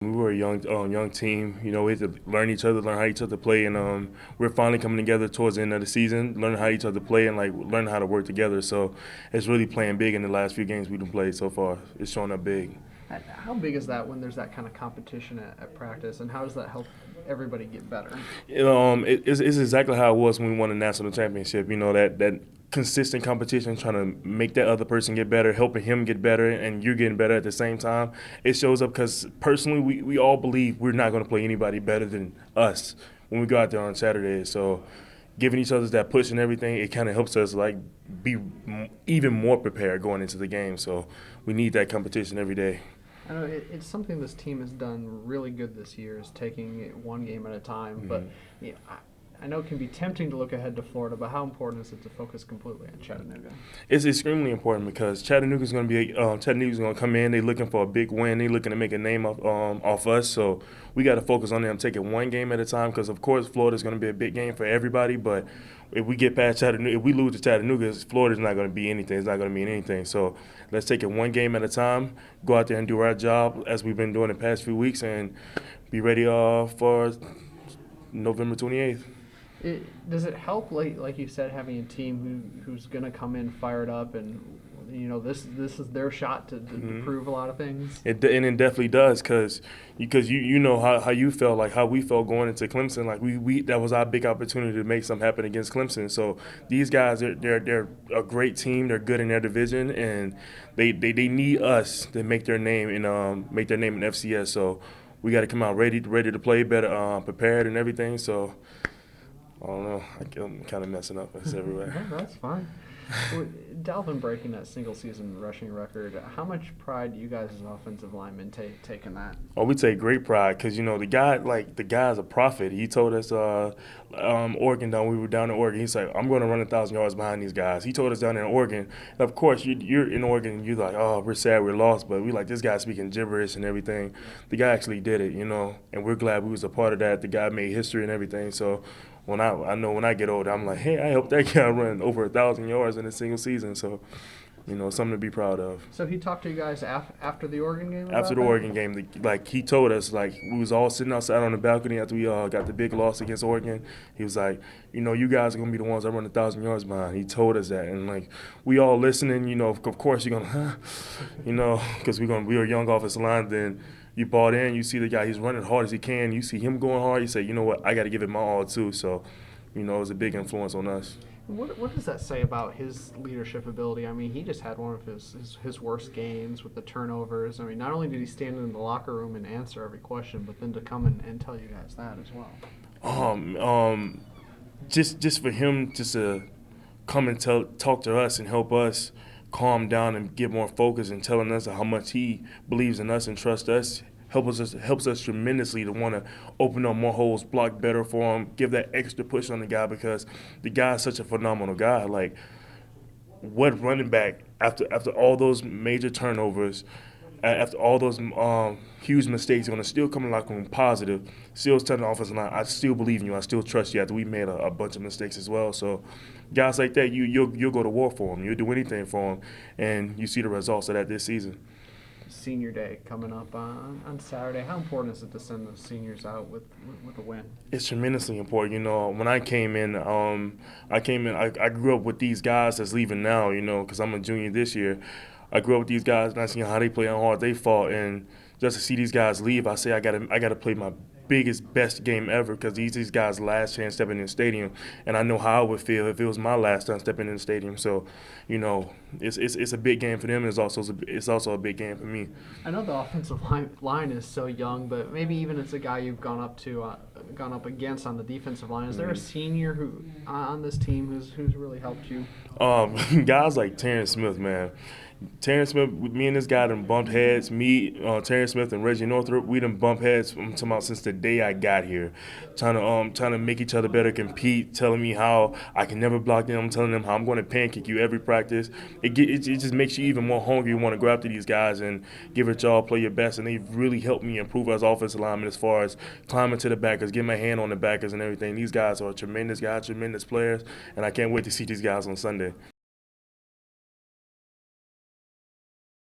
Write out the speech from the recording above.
We were a young team. We had to learn each other, learn how each other play, and we're finally coming together towards the end of the season, learning how each other play and like learning how to work together. So it's really playing big in the last few games we've played so far. It's showing up big. How big is that when there's that kind of competition at practice, and how does that help everybody get better? It's exactly how it was when we won the national championship. That consistent competition, trying to make that other person get better, helping him get better, and you're getting better at the same time. It shows up because personally, we all believe we're not going to play anybody better than us when we go out there on Saturday. So giving each other that push and everything, it kind of helps us like be even more prepared going into the game. So we need that competition every day. I know it's something this team has done really good this year is taking it one game at a time. But you know, I know it can be tempting to look ahead to Florida, but how important is it to focus completely on Chattanooga? It's extremely important because Chattanooga's going to be Chattanooga's going to come in. They're looking for a big win. They're looking to make a name off us. So we got to focus on them taking one game at a time. Because of course Florida's going to be a big game for everybody. But if we get past Chattanooga, if we lose to Chattanooga, Florida's not going to be anything. It's not going to mean anything. So let's take it one game at a time. Go out there and do our job as we've been doing the past few weeks, and be ready for November 28th. Does it help, like you said, having a team who's going to come in fired up and this is their shot to prove a lot of things? It definitely does because you know how you felt, like how we felt going into Clemson. Like we that was our big opportunity to make something happen against Clemson. So these guys, they're a great team. They're good in their division, and they need us to make their name in FCS. So we got to come out ready to play better, prepared and everything. So I don't know. I'm kind of messing up. It's everywhere. No, that's fine. Well, Dalvin breaking that single season rushing record, how much pride do you guys as offensive linemen take in that? Oh, we take great pride because the guy's a prophet. He told us Oregon we were down in Oregon. He's like, I'm going to run 1,000 yards behind these guys. He told us down in Oregon. And of course, you're in Oregon. You're like, oh, we're sad we're lost, but we like this guy speaking gibberish and everything. The guy actually did it, and we're glad we was a part of that. The guy made history and everything. So I know when I get older, I'm like, hey, I hope that guy run over 1,000 yards in a single season. So, something to be proud of. So he talked to you guys after the Oregon game. After the Oregon game, he told us, like, we was all sitting outside on the balcony after we got the big loss against Oregon. He was like, you guys are gonna be the ones that run 1,000 yards behind. He told us that, and like we all listening. Of course you're gonna, because we were a young offensive line. Then you bought in. You see the guy, he's running hard as he can. You see him going hard. You say, you know what, I got to give it my all too. So, it was a big influence on us. What does that say about his leadership ability? I mean, he just had one of his worst games with the turnovers. I mean, not only did he stand in the locker room and answer every question, but then to come and tell you guys that as well. Just for him just to come and talk to us and help us calm down and get more focused, and telling us how much he believes in us and trusts us helps us tremendously to want to open up more holes, block better for him, give that extra push on the guy, because the guy is such a phenomenal guy. Like, what running back after all those major turnovers, after all those huge mistakes, going to still come in like positive, still telling the offensive line, I still believe in you, I still trust you after we made a bunch of mistakes as well. So guys like that, you'll go to war for them, you'll do anything for them, and you see the results of that this season. Senior Day coming up on Saturday. How important is it to send the seniors out with a win? It's tremendously important. When I came in, I grew up with these guys that's leaving now, because I'm a junior this year. I grew up with these guys and I seen how they play, how hard they fought, and just to see these guys leave, I say I gotta play my best game ever, because these guys' last chance stepping in the stadium, and I know how I would feel if it was my last time stepping in the stadium. So, it's a big game for them, and it's also a big game for me. I know the offensive line is so young, but maybe even it's a guy you've gone up against on the defensive line. Is there a senior who on this team who's really helped you? Guys like Terrence Smith, man. Terrence Smith, me and this guy done bumped heads. Terrence Smith and Reggie Northrup, we done bumped heads. I'm talking about since the day I got here, trying to make each other better, compete, telling me how I can never block them. I'm telling them how I'm going to pancake you every practice. It just makes you even more hungry. You want to go after these guys and give it y'all, play your best, and they've really helped me improve as offensive lineman as far as climbing to the backers, getting my hand on the backers and everything. These guys are tremendous guys, tremendous players, and I can't wait to see these guys on Sunday.